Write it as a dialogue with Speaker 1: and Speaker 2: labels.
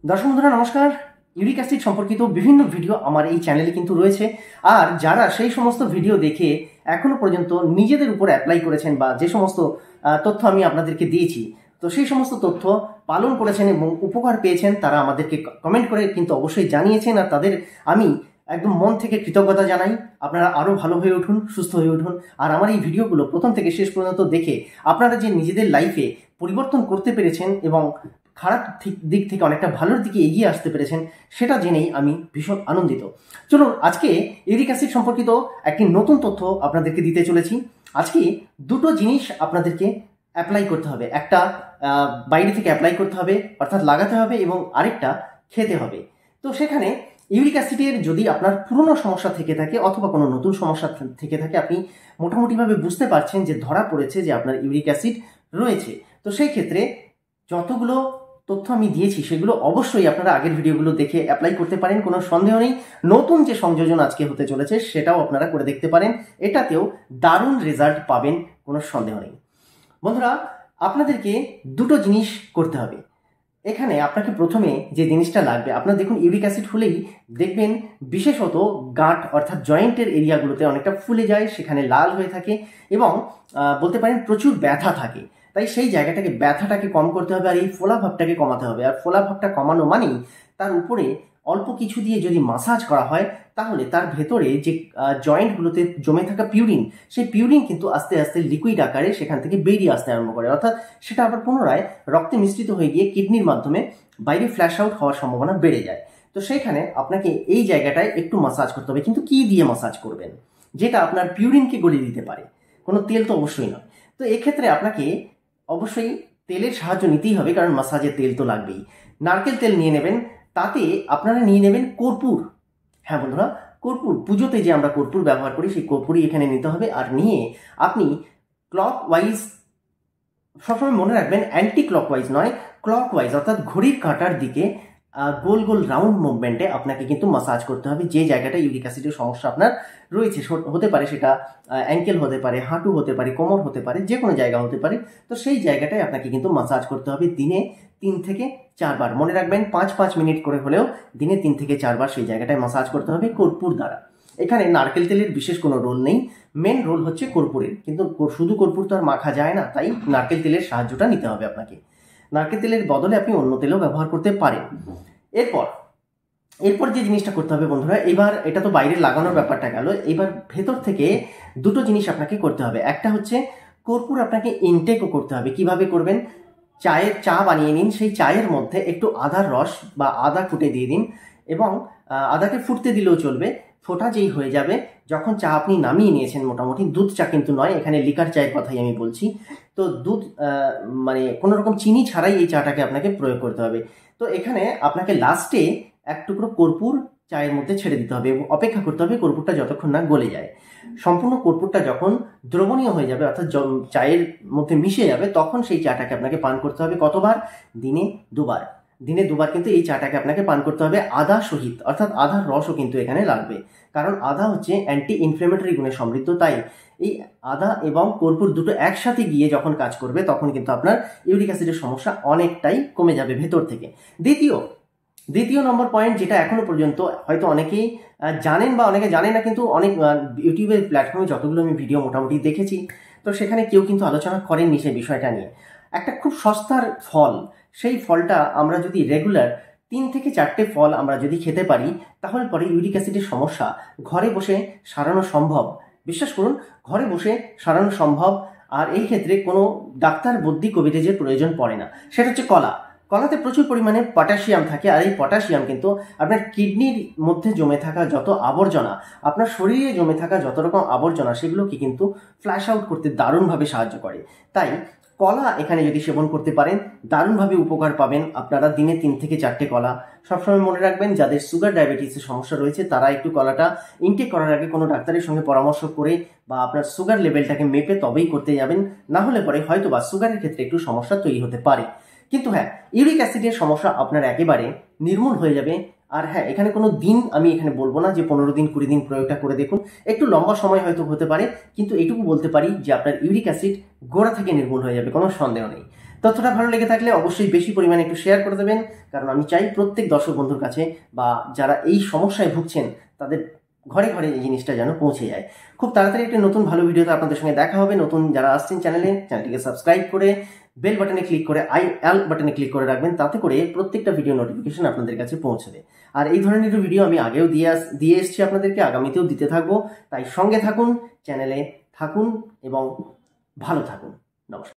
Speaker 1: দর্শক বন্ধুরা নমস্কার। ইউরিক অ্যাসিড সম্পর্কিত বিভিন্ন ভিডিও আমার এই চ্যানেলে কিন্তু রয়েছে। আর যারা সেই সমস্ত ভিডিও দেখে এখনো পর্যন্ত নিজেদের উপর অ্যাপ্লাই করেছেন বা যে সমস্ত তথ্য আমি আপনাদেরকে দিয়েছি, তো সেই সমস্ত তথ্য পালন করেছেন এবং উপকার পেয়েছেন, তারা আমাদেরকে কমেন্ট করে কিন্তু অবশ্যই জানিয়েছেন। আর তাদের আমি একদম মন থেকে কৃতজ্ঞতা জানাই। আপনারা আরও ভালো হয়ে উঠুন, সুস্থ হয়ে উঠুন। আর আমার এই ভিডিওগুলো প্রথম থেকে শেষ পর্যন্ত দেখে আপনারা যে নিজেদের লাইফে পরিবর্তন করতে পেরেছেন এবং খারাপ দিক থেকে অনেকটা ভালোর দিকে এগিয়ে আসতে পেরেছেন, সেটা জেনেই আমি ভীষণ আনন্দিত। চলুন আজকে ইউরিক অ্যাসিড সম্পর্কিত একটি নতুন তথ্য আপনাদেরকে দিতে চলেছি। আজকে দুটো জিনিস আপনাদেরকে অ্যাপ্লাই করতে হবে। একটা বাইরে থেকে অ্যাপ্লাই করতে হবে, অর্থাৎ লাগাতে হবে, এবং আরেকটা খেতে হবে। তো সেখানে ইউরিক অ্যাসিডের যদি আপনার পুরনো সমস্যা থেকে থাকে অথবা কোনো নতুন সমস্যা থেকে থাকে, আপনি মোটামুটিভাবে বুঝতে পারছেন যে ধরা পড়েছে যে আপনার ইউরিক অ্যাসিড রয়েছে। তো সেই ক্ষেত্রে যতগুলো তথ্য আমি দিয়েছি সেগুলো অবশ্যই আপনারা আগের ভিডিওগুলো দেখে অ্যাপ্লাই করতে পারেন, কোনো সন্দেহ নেই। নতুন যে সংযোজন আজকে হতে চলেছে সেটাও আপনারা করে দেখতে পারেন, এটাতেও দারুণ রেজাল্ট পাবেন, কোনো সন্দেহ নেই। বন্ধুরা, আপনাদেরকে দুটো জিনিস করতে হবে। এখানে আপনাকে প্রথমে যে জিনিসটা লাগবে, আপনার দেখুন ইউরিক অ্যাসিড হলেই দেখবেন বিশেষত গাঁট অর্থাৎ জয়েন্টের এরিয়াগুলোতে অনেকটা ফুলে যায়, সেখানে লাল হয়ে থাকে এবং বলতে পারেন প্রচুর ব্যথা থাকে। তাই সেই জায়গাটাকে, ব্যথাটাকে কম করতে হবে আর এই ফোলা ভাবটাকে কমাতে হবে। আর ফোলা ভাবটা কমানো মানেই তার উপরে অল্প কিছু দিয়ে যদি মাসাজ করা হয়, তাহলে তার ভেতরে যে জয়েন্টগুলোতে জমে থাকা পিউরিন, সেই পিউরিন কিন্তু আস্তে আস্তে লিকুইড আকারে সেখান থেকে বেরিয়ে আসতে আরম্ভ করে, অর্থাৎ সেটা আবার পুনরায় রক্তে মিশ্রিত হয়ে গিয়ে কিডনির মাধ্যমে বাইরে ফ্ল্যাশ আউট হওয়ার সম্ভাবনা বেড়ে যায়। তো সেইখানে আপনাকে এই জায়গাটায় একটু মাসাজ করতে হবে। কিন্তু কি দিয়ে মাসাজ করবেন? যেটা আপনার পিউরিনকে গলিয়ে দিতে পারে, কোনো তেল তো অবশ্যই নয়। তো এক্ষেত্রে আপনাকে অবশ্যই তেলের সাহায্য নিতেই হবে, কারণ মাসাজের তেল তো লাগবেই। নারকেল তেল নিয়ে নেবেন, তাতে আপনারা নিয়ে নেবেন কর্পূর। হ্যাঁ বন্ধুরা, কর্পূর, পুজোতে যে আমরা কর্পূর ব্যবহার করি সেই কর্পূরই এখানে নিতে হবে। আর নিয়ে আপনি ক্লক ওয়াইজ, সবসময় মনে রাখবেন অ্যান্টি ক্লকওয়াইজ নয়, ক্লকওয়াইজ অর্থাৎ ঘড়ির কাঁটার দিকে গোল গোল রাউন্ড মুভমেন্টে আপনাকে কিন্তু মাসাজ করতে হবে যে জায়গাটা ইউরিক অ্যাসিডের সমস্যা আপনার রয়েছে। হতে পারে সেটা অ্যাঙ্কেল হতে পারে, হাঁটু হতে পারে, কোমর হতে পারে, যে কোনো জায়গা হতে পারে। তো সেই জায়গাটায় আপনাকে কিন্তু মাসাজ করতে হবে দিনে 3 থেকে 4 বার। মনে রাখবেন 5-5 মিনিট করে হলেও দিনে 3 থেকে 4 বার সেই জায়গাটায় মাসাজ করতে হবে কর্পূর দ্বারা। এখানে নারকেল তেলের বিশেষ কোনো রোল নেই, মেন রোল হচ্ছে কর্পূরের। কিন্তু শুধু কর্পূর তো আর মাখা যায় না, তাই নারকেল তেলের সাহায্যটা নিতে হবে আপনাকে। নারকেল তেলের বদলে আপনি অন্য তেলও ব্যবহার করতে পারেন। এরপর যে জিনিসটা করতে হবে বন্ধুরা, এবার এটা তো বাইরে লাগানোর ব্যাপারটা গেল, এবার ভেতর থেকে দুটো জিনিস আপনাকে করতে হবে। একটা হচ্ছে কর্পূর আপনাকে ইনটেকও করতে হবে। কিভাবে করবেন? চা বানিয়ে নিন, সেই চায়ের মধ্যে একটু আদার রস বা আদা ফুটে দিয়ে দিন, এবং আদাকে ফুটতে দিলেও চলবে। ফোটা যেই হয়ে যাবে, যখন চা আপনি নামিয়ে নিয়েছেন, মোটামুটি দুধ চা কিন্তু নয়, এখানে লিকার চায়ের কথাই আমি বলছি। তো দুধ মানে কোনো রকম চিনি ছাড়াই এই চাটাকে আপনাকে প্রয়োগ করতে হবে। তো এখানে আপনাকে লাস্টে এক টুকরো কর্পূর চায়ের মধ্যে ছেড়ে দিতে হবে এবং অপেক্ষা করতে হবে কর্পূরটা যতক্ষণ না গলে যায়। সম্পূর্ণ কর্পূরটা যখন দ্রবণীয় হয়ে যাবে, অর্থাৎ চায়ের মধ্যে মিশে যাবে, তখন সেই চাটাকে আপনাকে পান করতে হবে। কতবার? দিনে 2 বার। দিনে 2 বার কিন্তু এই চাটাকে আপনাকে পান করতে হবে আদা সহিত, অর্থাৎ আদার রসও কিন্তু এখানে লাগবে, কারণ আদা হচ্ছে অ্যান্টি ইনফ্লেমেটরি গুণে সমৃদ্ধ। তাই এই আদা এবং কর্পূর দুটো একসাথে গিয়ে যখন কাজ করবে, তখন কিন্তু আপনার ইউরিক অ্যাসিডের সমস্যা অনেকটাই কমে যাবে ভেতর থেকে। দ্বিতীয় নম্বর পয়েন্ট, যেটা এখনো পর্যন্ত হয়তো অনেকেই জানেন বা অনেকে জানে না, কিন্তু অনেক ইউটিউবের প্ল্যাটফর্মে যতগুলো আমি ভিডিও মোটামুটি দেখেছি, তো সেখানে কেউ কিন্তু আলোচনা করেননি সেই বিষয়টা নিয়ে। একটা খুব সস্তার ফল, সেই ফলটা আমরা যদি রেগুলার 3 থেকে 4টে ফল আমরা যদি খেতে পারি, তাহলে পরে ইউরিক অ্যাসিডের সমস্যা ঘরে বসে সারানো সম্ভব। বিশ্বাস করুন, ঘরে বসে সারানো সম্ভব। আর এই ক্ষেত্রে কোনো ডাক্তার বদ্যি কবিরাজের প্রয়োজন পড়ে না। সেটা হচ্ছে কলাতে প্রচুর পরিমাণে পটাশিয়াম থাকে, আর এই পটাশিয়াম কিন্তু আপনার কিডনির মধ্যে জমে থাকা যত আবর্জনা, আপনার শরীরে জমে থাকা যত রকম আবর্জনা, সেগুলোকে কিন্তু ফ্ল্যাশ আউট করতে দারুণভাবে সাহায্য করে। তাই কলা এখানে যদি সেবন করতে পারেন, দারুণভাবে উপকার পাবেন আপনারা। দিনে 3 থেকে 4টে কলা। সবসময় মনে রাখবেন, যাদের সুগার ডায়াবেটিসের সমস্যা রয়েছে তারা একটু কলাটা ইনটেক করার আগে কোনো ডাক্তারের সঙ্গে পরামর্শ করে বা আপনার সুগার লেভেলটাকে মেপে তবেই করতে যাবেন। না হলে পরে হয়তো বা সুগারের ক্ষেত্রে একটু সমস্যা তৈরি হতে পারে। কিন্তু হ্যাঁ, ইউরিক অ্যাসিডের সমস্যা আপনার একেবারে নির্মূল হয়ে যাবে। আর হ্যাঁ, এখানে কোনো দিন আমি এখানে বলবো না যে 15 দিন 20 দিন প্রয়োগটা করে দেখুন, একটু লম্বা সময় হয়তো হতে পারে, কিন্তু এটুকু বলতে পারি যে আপনার ইউরিক অ্যাসিড গোড়া থেকে নির্মূল হয়ে যাবে, কোনো সন্দেহ নেই। তথ্যটা ভালো লেগে থাকলে অবশ্যই বেশি পরিমাণে একটু শেয়ার করে দেবেন, কারণ আমি চাই প্রত্যেক দর্শক বন্ধুর কাছে বা যারা এই সমস্যায় ভুগছেন তাদের ঘরে ঘরে এই জিনিসটা যেন পৌঁছে যায়। খুব তাড়াতাড়ি একটা নতুন ভালো ভিডিওতে আপনাদের সঙ্গে দেখা হবে। নতুন যারা আসছেন চ্যানেলটিকে সাবস্ক্রাইব করে বেল বাটনে ক্লিক করে অল বাটনে ক্লিক করে রাখবেন, তাতে করে প্রত্যেকটা ভিডিও নোটিফিকেশন আপনাদের কাছে পৌঁছবে। আর এই ধরনের ভিডিও আমি আগেও দিয়ে এসেছি আপনাদেরকে, আগামীতেও দিতে থাকবো। তাই সঙ্গে থাকুন, চ্যানেলে থাকুন এবং ভালো থাকুন। নমস্কার।